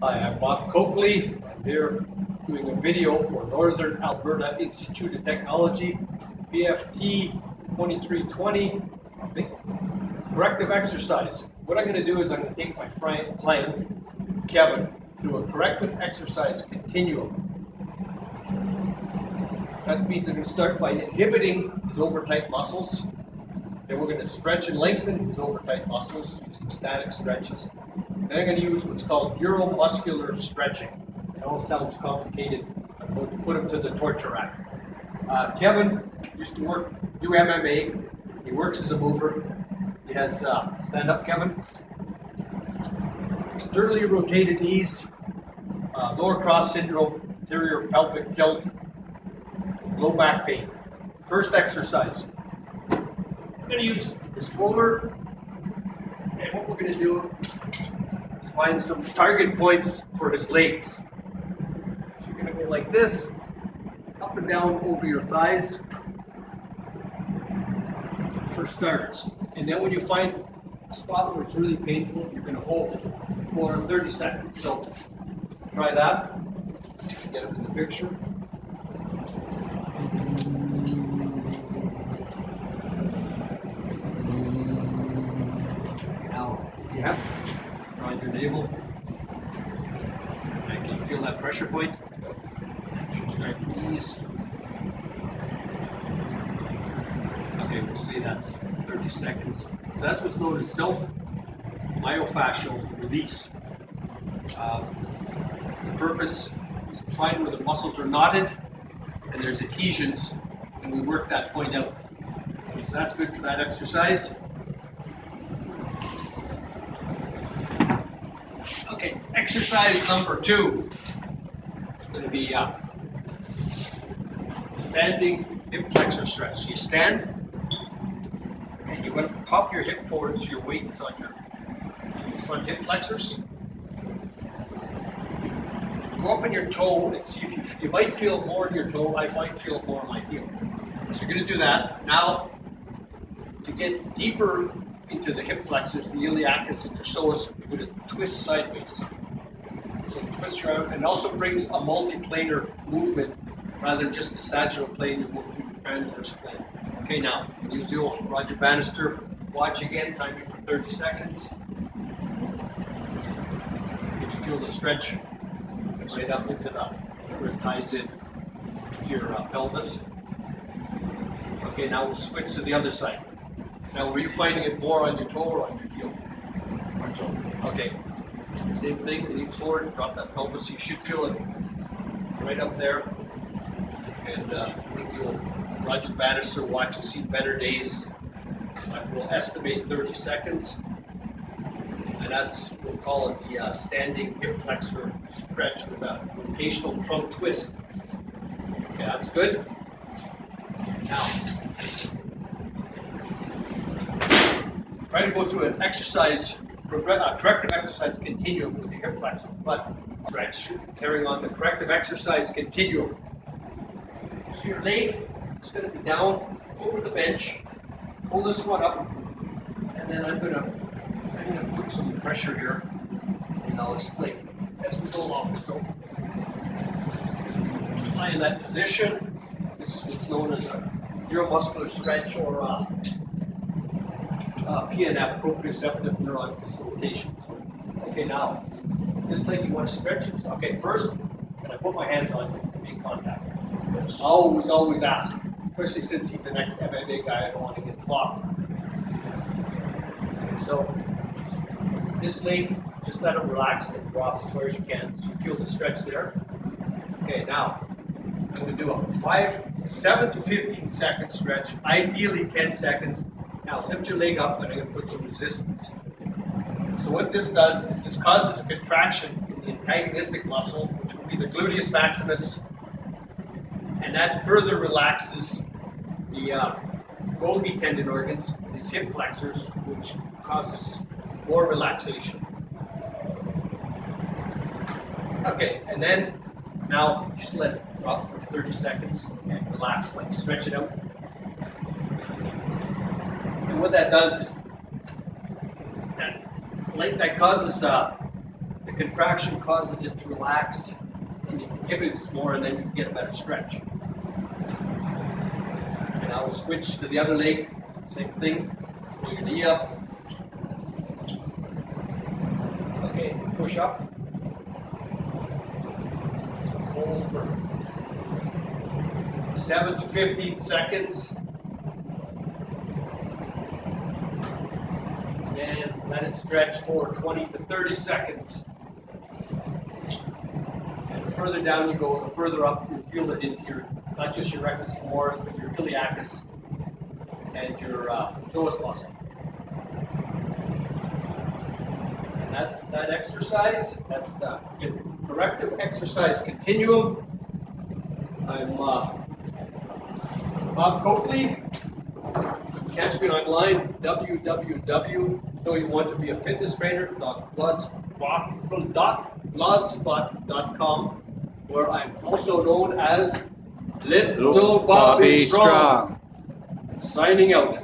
Hi, I'm Bob Coakley. I'm here doing a video for Northern Alberta Institute of Technology, BFT 2320, I think, corrective exercise. What I'm going to do is I'm going to take my client, Kevin, through a corrective exercise continuum. That means I'm going to start by inhibiting his overtight muscles. Then we're going to stretch and lengthen his overtight muscles using static stretches. Then I'm going to use what's called neuromuscular stretching. It all sounds complicated. I'm going to put him to the torture rack. Kevin used to do MMA. He works as a mover. He has, stand up, Kevin. Externally rotated knees, lower cross syndrome, anterior pelvic tilt, low back pain. First exercise. I'm going to use this roller, and what we're going to do is find some target points for his legs. So you're going to go like this, up and down over your thighs for starters. And then when you find a spot where it's really painful, you're going to hold it for 30 seconds. So try that. Get it in the picture. Yeah, around your navel. And can you feel that pressure point? Should start to ease. Okay, we'll see that's 30 seconds. So that's what's known as self-myofascial release. The purpose is to find where the muscles are knotted and there's adhesions, and we work that point out. Okay, so that's good for that exercise. Okay, exercise number 2 is going to be standing hip flexor stretch. So you stand, and you're going to pop your hip forward so your weight is on your front hip flexors. Go up on your toe and see if you might feel more in your toe. I might feel more in my heel. So you're going to do that. Now, to get deeper into the hip flexors, the iliacus and your psoas, you're going to twist sideways. So twist your arm, and also brings a multiplanar movement rather than just a sagittal plane. You move through the transverse plane. Okay, now use the old Roger Bannister watch again. Time you for 30 seconds. Can you feel the stretch right up into where it ties in to your pelvis? Okay, now we'll switch to the other side. Now, were you finding it more on your toe or on your heel? On toe. Okay. Same thing. Lean forward, drop that pelvis. You should feel it right up there. And I think you'll Roger Bannister watch and see better days. We'll estimate 30 seconds. And that's, we'll call it the standing hip flexor stretch with a rotational trunk twist. Okay, that's good. Now, try to go through an exercise, corrective exercise continuum with the hip flexors, but stretch, carrying on the corrective exercise continuum. So your leg is going to be down over the bench. Pull this one up, and then I'm going to put some pressure here, and I'll explain as we go along. So, lie in that position. This is what's known as a neuromuscular stretch, or PNF, proprioceptive neuron facilitation. So, okay, now, this leg you want to stretch it. Okay, first, can I put my hands on you, make contact? Always ask, especially since he's an ex-MMA guy, I don't want to get clogged. So, this leg, just let it relax and drop as far as you can, so you feel the stretch there. Okay, now, I'm going to do a 7 to 15 second stretch, ideally 10 seconds. Now lift your leg up, and I'm going to put some resistance. So what this does is this causes a contraction in the antagonistic muscle, which will be the gluteus maximus, and that further relaxes the Golgi tendon organs, these hip flexors, which causes more relaxation. Okay, and then now just let it drop for 30 seconds and relax, like stretch it out. And what that does is that causes the contraction causes it to relax, and you can give it more, and then you can get a better stretch. And I will switch to the other leg. Same thing. Pull your knee up. Okay, push up. So hold for 7 to 15 seconds. And let it stretch for 20 to 30 seconds. And the further down you go, the further up you feel it into your, not just your rectus femoris, but your iliacus and your psoas muscle. And that's that exercise. That's the corrective exercise continuum. I'm Bob Coakley. Catch me online, www.soyouwantobeafitnesstrainer.blogspot.com, where I'm also known as Little Bobby Strong. Signing out.